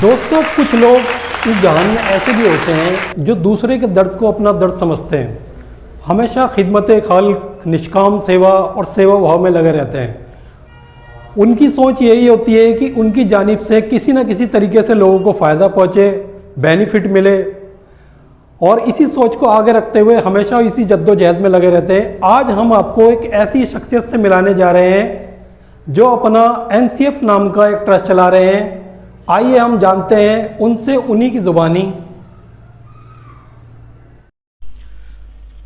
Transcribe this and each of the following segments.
दोस्तों, कुछ लोग इस जहान में ऐसे भी होते हैं जो दूसरे के दर्द को अपना दर्द समझते हैं, हमेशा खिदमत खल्क, निष्काम सेवा और सेवा भाव में लगे रहते हैं। उनकी सोच यही होती है कि उनकी जानिब से किसी न किसी तरीके से लोगों को फ़ायदा पहुँचे, बेनिफिट मिले, और इसी सोच को आगे रखते हुए हमेशा इसी जद्दोजहद में लगे रहते हैं। आज हम आपको एक ऐसी शख्सियत से मिलाने जा रहे हैं जो अपना NCF नाम का एक ट्रस्ट चला रहे हैं। आइए हम जानते हैं उनसे, उन्हीं की ज़ुबानी।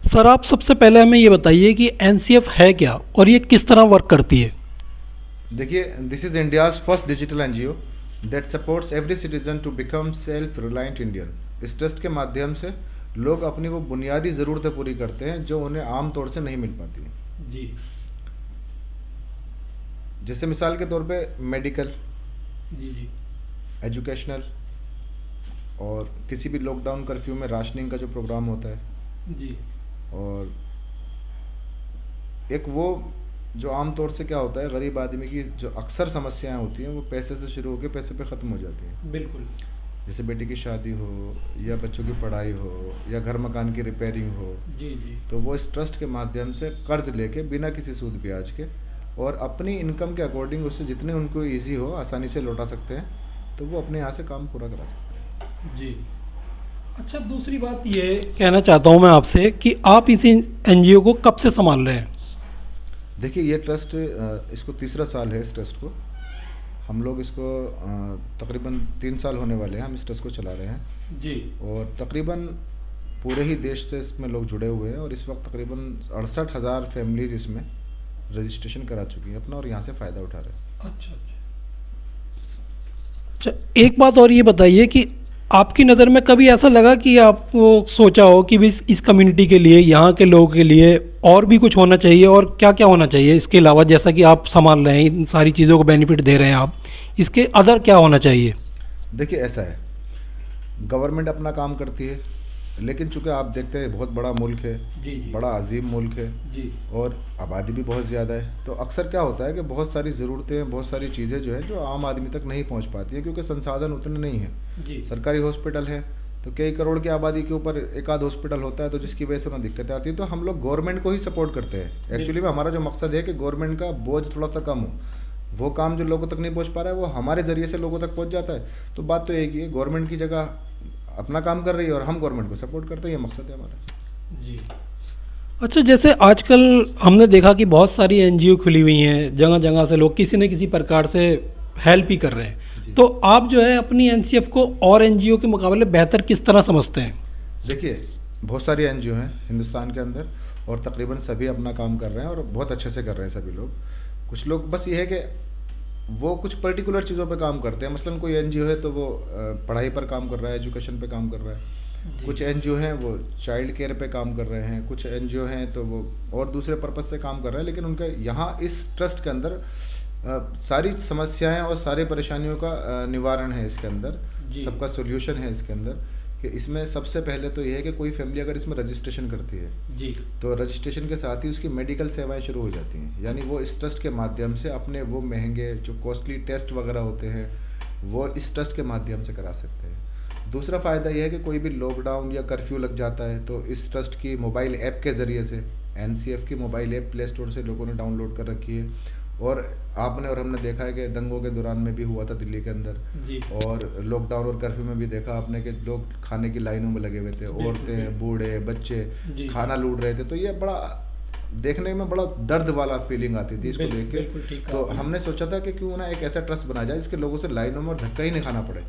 सर, आप सबसे पहले हमें ये बताइए कि NCF है क्या और ये किस तरह वर्क करती है। देखिए, this is India's first digital NGO that supports every citizen to become self reliant Indian. इस ट्रस्ट के माध्यम से लोग अपनी वो बुनियादी ज़रूरतें पूरी करते हैं जो उन्हें आम तौर से नहीं मिल पाती हैं। जी। जैसे मिसाल के तौर पे मेडिकल, जी। एजुकेशनल, और किसी भी लॉकडाउन कर्फ्यू में राशनिंग का जो प्रोग्राम होता है। जी। और एक वो जो आम तौर से क्या होता है, गरीब आदमी की जो अक्सर समस्याएं होती हैं वो पैसे से शुरू होकर पैसे पे ख़त्म हो जाती हैं। बिल्कुल। जैसे बेटी की शादी हो, या बच्चों की पढ़ाई हो, या घर मकान की रिपेयरिंग हो। जी। तो वो इस ट्रस्ट के माध्यम से कर्ज लेके बिना किसी सूद ब्याज के और अपनी इनकम के अकॉर्डिंग उससे जितने उनको ईजी हो आसानी से लौटा सकते हैं, तो वो अपने यहाँ से काम पूरा करा सकते हैं। जी। अच्छा, दूसरी बात ये कहना चाहता हूँ मैं आपसे कि आप इस NGO को कब से संभाल रहे हैं। देखिए, ये ट्रस्ट इसको तीसरा साल है। इस ट्रस्ट को हम लोग इसको तकरीबन 3 साल होने वाले हैं, हम इस ट्रस्ट को चला रहे हैं। जी। और तकरीबन पूरे ही देश से इसमें लोग जुड़े हुए हैं, और इस वक्त तकरीबन 68,000 फैमिलीज इसमें रजिस्ट्रेशन करा चुकी हैं अपना, और यहाँ से फ़ायदा उठा रहे हैं। अच्छा, एक बात और ये बताइए कि आपकी नज़र में कभी ऐसा लगा कि आपको सोचा हो कि भी इस कम्युनिटी के लिए, यहाँ के लोगों के लिए और भी कुछ होना चाहिए, और क्या क्या होना चाहिए इसके अलावा, जैसा कि आप संभाल रहे हैं, इन सारी चीज़ों को बेनिफिट दे रहे हैं आप, इसके अदर क्या होना चाहिए। देखिए, ऐसा है, गवर्नमेंट अपना काम करती है, लेकिन चूँकि आप देखते हैं बहुत बड़ा मुल्क है। जी। बड़ा अजीम मुल्क है। जी। और आबादी भी बहुत ज़्यादा है, तो अक्सर क्या होता है कि बहुत सारी ज़रूरतें, बहुत सारी चीज़ें जो है जो आम आदमी तक नहीं पहुंच पाती हैं, क्योंकि संसाधन उतने नहीं हैं। जी। सरकारी हॉस्पिटल है तो कई करोड़ की आबादी के ऊपर एक आध हॉस्पिटल होता है, तो जिसकी वजह से उन्हें दिक्कतें आती हैं। तो हम लोग गवर्नमेंट को ही सपोर्ट करते हैं। एक्चुअली में हमारा जो मकसद है कि गवर्नमेंट का बोझ थोड़ा सा कम हो, वो काम जो लोगों तक नहीं पहुँच पा रहा है वो हमारे ज़रिए से लोगों तक पहुँच जाता है। तो बात तो एक ही है, गवर्नमेंट की जगह अपना काम कर रही है और हम गवर्नमेंट को सपोर्ट करते हैं, ये मकसद है हमारा। जी। अच्छा, जैसे आजकल हमने देखा कि बहुत सारी NGO खुली हुई हैं, जगह जगह से लोग किसी न किसी प्रकार से हेल्प ही कर रहे हैं, तो आप जो है अपनी NCF को और NGO के मुकाबले बेहतर किस तरह समझते हैं। देखिए, बहुत सारी NGO हैं हिंदुस्तान के अंदर, और तकरीबन सभी अपना काम कर रहे हैं और बहुत अच्छे से कर रहे हैं सभी लोग। कुछ लोग बस ये है कि वो कुछ पर्टिकुलर चीज़ों पे काम करते हैं। मसलन कोई NGO है तो वो पढ़ाई पर काम कर रहा है, एजुकेशन पे काम कर रहा है। कुछ NGO हैं वो चाइल्ड केयर पे काम कर रहे हैं, कुछ NGO हैं तो वो और दूसरे पर्पज़ से काम कर रहे हैं। लेकिन उनका यहाँ इस ट्रस्ट के अंदर सारी समस्याएं और सारी परेशानियों का निवारण है इसके अंदर, सबका सोल्यूशन है इसके अंदर। कि इसमें सबसे पहले तो ये है कि कोई फैमिली अगर इसमें रजिस्ट्रेशन करती है जी, तो रजिस्ट्रेशन के साथ ही उसकी मेडिकल सेवाएं शुरू हो जाती हैं। यानी वो इस ट्रस्ट के माध्यम से अपने वो महंगे जो कॉस्टली टेस्ट वगैरह होते हैं वो इस ट्रस्ट के माध्यम से करा सकते हैं। दूसरा फ़ायदा यह है कि कोई भी लॉकडाउन या कर्फ्यू लग जाता है तो इस ट्रस्ट की मोबाइल ऐप के ज़रिए से, NCF की मोबाइल ऐप प्ले स्टोर से लोगों ने डाउनलोड कर रखी है। और आपने और हमने देखा है कि दंगों के दौरान में भी हुआ था दिल्ली के अंदर जी, और लॉकडाउन और कर्फ्यू में भी देखा आपने कि लोग खाने की लाइनों में लगे हुए थे, औरतें, बूढ़े, बच्चे खाना लूट रहे थे। तो ये बड़ा देखने में बड़ा दर्द वाला फीलिंग आती थी इसको देख के। तो हमने सोचा था कि क्यों ना एक ऐसा ट्रस्ट बना जाए जिसके लोगों से लाइनों में और धक्का ही नहीं खाना पड़े,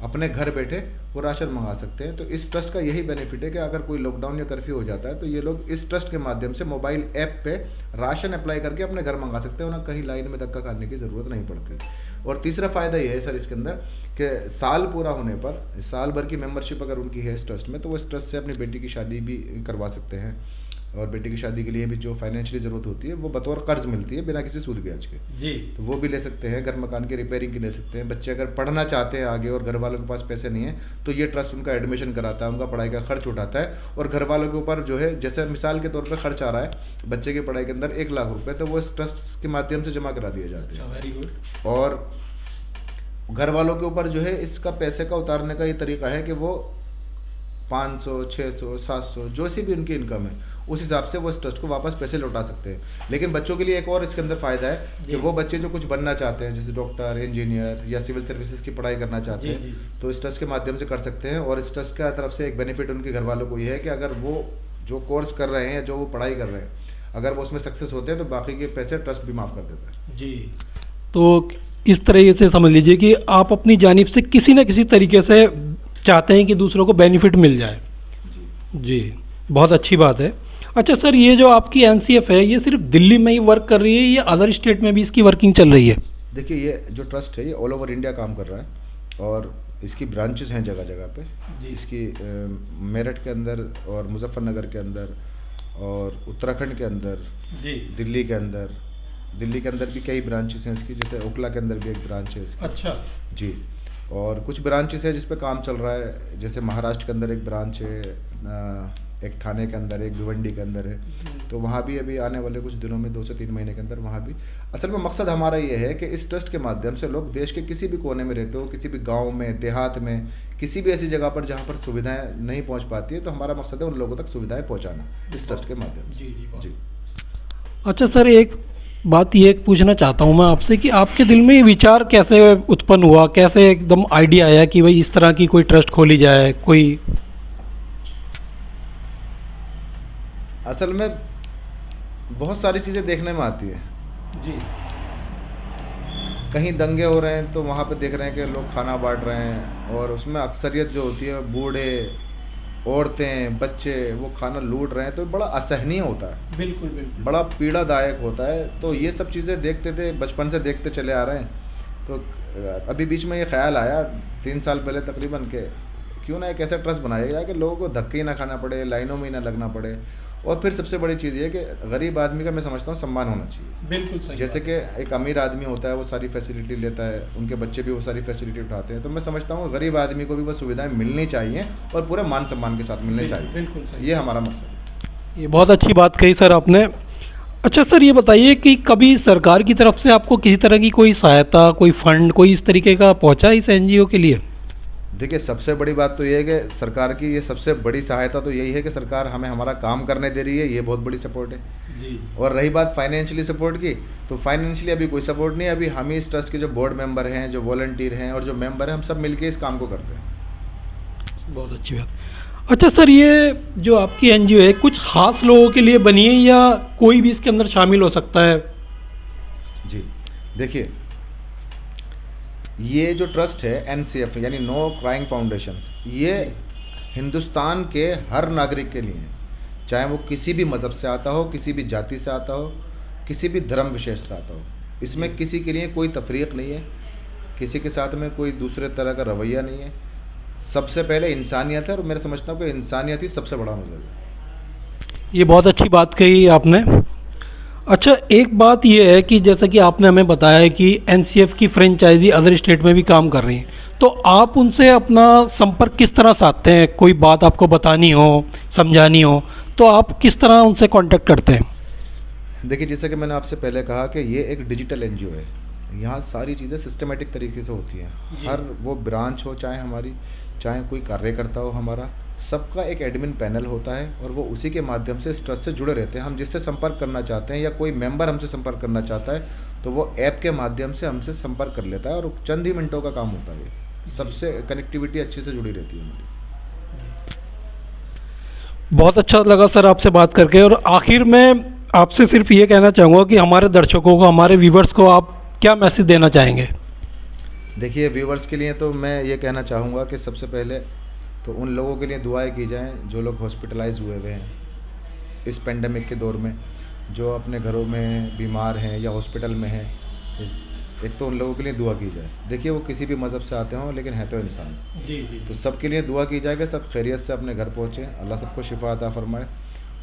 अपने घर बैठे वो राशन मंगा सकते हैं। तो इस ट्रस्ट का यही बेनिफिट है कि अगर कोई लॉकडाउन या कर्फ्यू हो जाता है तो ये लोग इस ट्रस्ट के माध्यम से मोबाइल ऐप पे राशन अप्लाई करके अपने घर मंगा सकते हैं, उन्हें कहीं लाइन में धक्का खाने की ज़रूरत नहीं पड़ती। और तीसरा फ़ायदा ये है सर इसके अंदर कि साल पूरा होने पर, साल भर की मेंबरशिप अगर उनकी है इस ट्रस्ट में, तो वो इस ट्रस्ट से अपनी बेटी की शादी भी करवा सकते हैं। और बेटी की शादी के लिए भी जो फाइनेंशियली ज़रूरत होती है वो बतौर कर्ज मिलती है बिना किसी सूद ब्याज के जी, तो वो भी ले सकते हैं। घर मकान की रिपेयरिंग की ले सकते हैं। बच्चे अगर पढ़ना चाहते हैं आगे और घर वालों के पास पैसे नहीं है तो ये ट्रस्ट उनका एडमिशन कराता है, उनका पढ़ाई का खर्च उठाता है। और घर वालों के ऊपर जो है, जैसे मिसाल के तौर पर खर्च आ रहा है बच्चे की पढ़ाई के अंदर 1 लाख रुपये, तो वो इस ट्रस्ट के माध्यम से जमा करा दिए जाते हैं। Very good. और घर वालों के ऊपर जो है इसका पैसे का उतारने का ये तरीका है कि वो 500, 600, 700 जो सी भी उनकी इनकम है उस हिसाब से वो इस ट्रस्ट को वापस पैसे लौटा सकते हैं। लेकिन बच्चों के लिए एक और इसके अंदर फ़ायदा है कि वो बच्चे जो कुछ बनना चाहते हैं, जैसे डॉक्टर, इंजीनियर या सिविल सर्विसेज की पढ़ाई करना चाहते हैं, तो इस ट्रस्ट के माध्यम से कर सकते हैं। और इस ट्रस्ट की तरफ से एक बेनिफिट उनके घर वालों को ये है कि अगर वो जो कोर्स कर रहे हैं या जो वो पढ़ाई कर रहे हैं, अगर वो उसमें सक्सेस होते हैं तो बाकी के पैसे ट्रस्ट भी माफ़ कर देता है। जी, तो इस तरीके से समझ लीजिए कि आप अपनी जानिब से किसी न किसी तरीके से चाहते हैं कि दूसरों को बेनिफिट मिल जाए। जी, बहुत अच्छी बात है। अच्छा सर, ये जो आपकी एनसीएफ है ये सिर्फ दिल्ली में ही वर्क कर रही है या अदर स्टेट में भी इसकी वर्किंग चल रही है? देखिए, ये जो ट्रस्ट है ये ऑल ओवर इंडिया काम कर रहा है और इसकी ब्रांचेस हैं जगह जगह पे। इसकी मेरठ के अंदर और मुजफ्फरनगर के अंदर और उत्तराखंड के अंदर, दिल्ली के अंदर भी कई ब्रांचेस हैं इसकी, जैसे ओखला के अंदर भी एक ब्रांच है इसकी। अच्छा जी, और कुछ ब्रांचेस है जिस पे काम चल रहा है, जैसे महाराष्ट्र के अंदर एक ब्रांच है, एक ठाणे के अंदर, एक भिवंडी के अंदर है। तो वहाँ भी अभी आने वाले कुछ दिनों में 2 से 3 महीने के अंदर वहाँ भी। असल में मकसद हमारा ये है कि इस ट्रस्ट के माध्यम से लोग देश के किसी भी कोने में रहते हो, किसी भी गांव में, देहात में, किसी भी ऐसी जगह पर जहाँ पर सुविधाएं नहीं पहुँच पाती है, तो हमारा मकसद है उन लोगों तक सुविधाएं पहुँचाना इस ट्रस्ट के माध्यम से। जी। अच्छा सर, एक बात ये पूछना चाहता हूँ मैं आपसे कि आपके दिल में ये विचार कैसे उत्पन्न हुआ, कैसे एकदम आइडिया आया कि भाई इस तरह की कोई ट्रस्ट खोली जाए कोई? असल में बहुत सारी चीज़ें देखने में आती है जी। कहीं दंगे हो रहे हैं तो वहाँ पे देख रहे हैं कि लोग खाना बांट रहे हैं और उसमें अक्सरियत जो होती है बूढ़े, औरतें, बच्चे वो खाना लूट रहे हैं, तो बड़ा असहनीय होता है। बिल्कुल बिल्कुल, बड़ा पीड़ादायक होता है। तो ये सब चीज़ें देखते थे, बचपन से देखते चले आ रहे हैं। तो अभी बीच में ये ख्याल आया 3 साल पहले तकरीबन के क्यों ना एक ऐसा ट्रस्ट बनाया जाए कि लोगों को धक्के ही ना खाना पड़े, लाइनों में ही ना लगना पड़े। और फिर सबसे बड़ी चीज़ ये कि गरीब आदमी का मैं समझता हूँ सम्मान होना चाहिए। बिल्कुल सही। जैसे कि एक अमीर आदमी होता है वो सारी फैसिलिटी लेता है, उनके बच्चे भी वो सारी फैसिलिटी उठाते हैं, तो मैं समझता हूँ गरीब आदमी को भी वो सुविधाएं मिलनी चाहिए और पूरे मान सम्मान के साथ मिलनी चाहिए। बिल्कुल सही, ये हमारा मकसद है। ये बहुत अच्छी बात कही सर आपने। अच्छा सर, ये बताइए कि कभी सरकार की तरफ से आपको किसी तरह की कोई सहायता, कोई फंड, कोई इस तरीके का पहुँचा इस एनजीओ के लिए? देखिए, सबसे बड़ी बात तो ये है कि सरकार की ये सबसे बड़ी सहायता तो यही है कि सरकार हमें हमारा काम करने दे रही है, ये बहुत बड़ी सपोर्ट है जी। और रही बात फाइनेंशियली सपोर्ट की, तो फाइनेंशियली अभी कोई सपोर्ट नहीं है। अभी हम ही इस ट्रस्ट के जो बोर्ड मेंबर हैं, जो वॉलंटियर हैं और जो मेंबर हैं, हम सब मिलके इस काम को करते हैं। बहुत अच्छी बात। अच्छा सर, ये जो आपकी एनजीओ है कुछ ख़ास लोगों के लिए बनी है या कोई भी इसके अंदर शामिल हो सकता है? जी, देखिए, ये जो ट्रस्ट है एनसीएफ यानी नो क्राइंग फाउंडेशन, ये हिंदुस्तान के हर नागरिक के लिए है, चाहे वो किसी भी मज़हब से आता हो, किसी भी जाति से आता हो, किसी भी धर्म विशेष से आता हो। इसमें किसी के लिए कोई तफरीक नहीं है, किसी के साथ में कोई दूसरे तरह का रवैया नहीं है। सबसे पहले इंसानियत है और मैं समझता हूँ कि इंसानियत ही सबसे बड़ा मज़हब है। ये बहुत अच्छी बात कही आपने। अच्छा, एक बात ये है कि जैसा कि आपने हमें बताया है कि एनसीएफ की फ्रेंचाइजी अदर स्टेट में भी काम कर रही है, तो आप उनसे अपना संपर्क किस तरह साधते हैं? कोई बात आपको बतानी हो, समझानी हो, तो आप किस तरह उनसे कांटेक्ट करते हैं? देखिए, जैसा कि मैंने आपसे पहले कहा कि ये एक डिजिटल एनजीओ है, यहाँ सारी चीज़ें सिस्टमेटिक तरीके से होती हैं। हर वो ब्रांच हो, चाहे हमारी, चाहे कोई कार्यकर्ता हो हमारा, सबका एक एडमिन पैनल होता है और वो उसी के माध्यम से इस ट्रस्ट से जुड़े रहते हैं। हम जिससे संपर्क करना चाहते हैं या कोई मेंबर हमसे संपर्क करना चाहता है तो वो ऐप के माध्यम से हमसे संपर्क कर लेता है और चंद ही मिनटों का काम होता है। सबसे कनेक्टिविटी अच्छे से जुड़ी रहती है हमारी। बहुत अच्छा लगा सर आपसे बात करके। और आखिर में आपसे सिर्फ ये कहना चाहूँगा कि हमारे दर्शकों को, हमारे व्यूवर्स को आप क्या मैसेज देना चाहेंगे? देखिए, व्यूवर्स के लिए तो मैं ये कहना चाहूँगा कि सबसे पहले तो उन लोगों के लिए दुआएं की जाएं जो लोग हॉस्पिटलाइज हुए हुए हैं इस पेंडेमिक के दौर में, जो अपने घरों में बीमार हैं या हॉस्पिटल में हैं। एक तो उन लोगों के लिए दुआ की जाए। देखिए, वो किसी भी मज़हब से आते हों लेकिन है तो इंसान। जी जी। तो सबके लिए दुआ की जाए कि सब खैरियत से अपने घर पहुँचें, अल्लाह सबको शिफा अता फरमाए।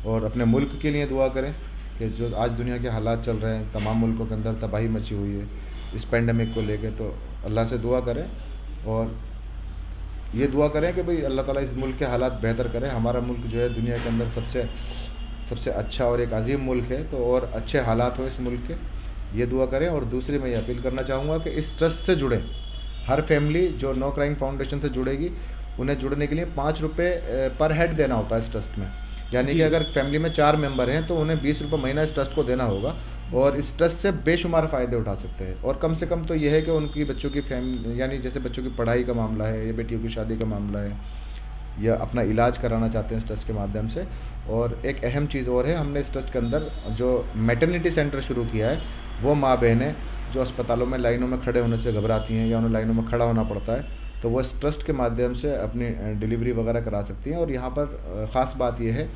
और अपने मुल्क के लिए दुआ करें कि जो आज दुनिया के हालात चल रहे हैं, तमाम मुल्कों के अंदर तबाही मची हुई है इस पेंडेमिक को लेकर, तो अल्लाह से दुआ करें और ये दुआ करें कि भाई अल्लाह ताला इस मुल्क के हालात बेहतर करें। हमारा मुल्क जो है दुनिया के अंदर सबसे अच्छा और एक अजीम मुल्क है, तो और अच्छे हालात हो इस मुल्क के, ये दुआ करें। और दूसरी मैं ये अपील करना चाहूँगा कि इस ट्रस्ट से जुड़ें हर फैमिली जो नो क्राइम फाउंडेशन से जुड़ेगी उन्हें जुड़ने के लिए 5 रुपये पर हेड देना होता है इस ट्रस्ट में। यानी कि अगर फैमिली में 4 मेंबर हैं तो उन्हें 20 रुपये महीना इस ट्रस्ट को देना होगा और इस ट्रस्ट से बेशुमार फ़ायदे उठा सकते हैं। और कम से कम तो यह है कि उनकी बच्चों की यानी जैसे बच्चों की पढ़ाई का मामला है या बेटियों की शादी का मामला है या अपना इलाज कराना चाहते हैं इस ट्रस्ट के माध्यम से। और एक अहम चीज़ और है, हमने इस ट्रस्ट के अंदर जो मैटरनिटी सेंटर शुरू किया है, वो माँ बहनें जो अस्पतालों में लाइनों में खड़े होने से घबराती हैं या उन्हें लाइनों में खड़ा होना पड़ता है, तो वो इस ट्रस्ट के माध्यम से अपनी डिलीवरी वगैरह करा सकती हैं। और यहाँ पर ख़ास बात यह है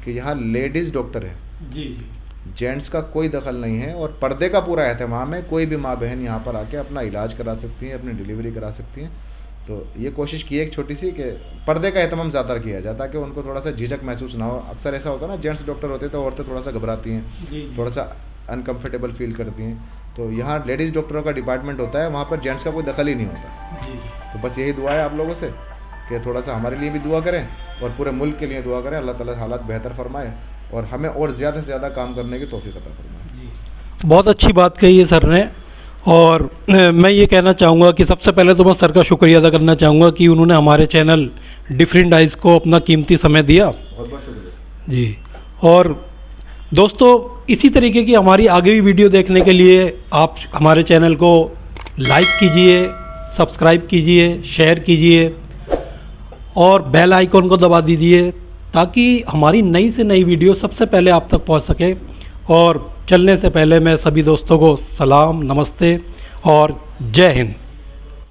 कि यहाँ लेडीज़ डॉक्टर है जी। जेंट्स का कोई दखल नहीं है और पर्दे का पूरा एहतमाम है। कोई भी माँ बहन यहाँ पर आके अपना इलाज करा सकती हैं, अपनी डिलीवरी करा सकती हैं। तो ये कोशिश की है एक छोटी सी कि पर्दे का एहतमाम ज़्यादा किया जाए ताकि उनको थोड़ा सा झिझक महसूस ना हो। अक्सर ऐसा होता है ना, जेंट्स डॉक्टर होते हैं तो औरतें थोड़ा सा घबराती हैं, थोड़ा सा अनकम्फर्टेबल फील करती हैं। तो यहाँ लेडीज़ डॉक्टरों का डिपार्टमेंट होता है, वहाँ पर जेंट्स का कोई दखल ही नहीं होता। तो बस यही दुआ है आप लोगों से कि थोड़ा सा हमारे लिए भी दुआ करें और पूरे मुल्क के लिए दुआ करें। अल्लाह ताला हालात बेहतर फरमाए और हमें और ज़्यादा से ज़्यादा काम करने की तौफीक अता फरमाए। बहुत अच्छी बात कही है सर ने। और मैं ये कहना चाहूँगा कि सबसे पहले तो मैं सर का शुक्रिया अदा करना चाहूँगा कि उन्होंने हमारे चैनल डिफरेंट आइज़ को अपना कीमती समय दिया। बहुत बहुत शुक्रिया जी। और दोस्तों, इसी तरीके की हमारी आगे भी वीडियो देखने के लिए आप हमारे चैनल को लाइक कीजिए, सब्सक्राइब कीजिए, शेयर कीजिए और बेल आइकॉन को दबा दीजिए ताकि हमारी नई से नई वीडियो सबसे पहले आप तक पहुंच सके। और चलने से पहले मैं सभी दोस्तों को सलाम, नमस्ते और जय हिंद।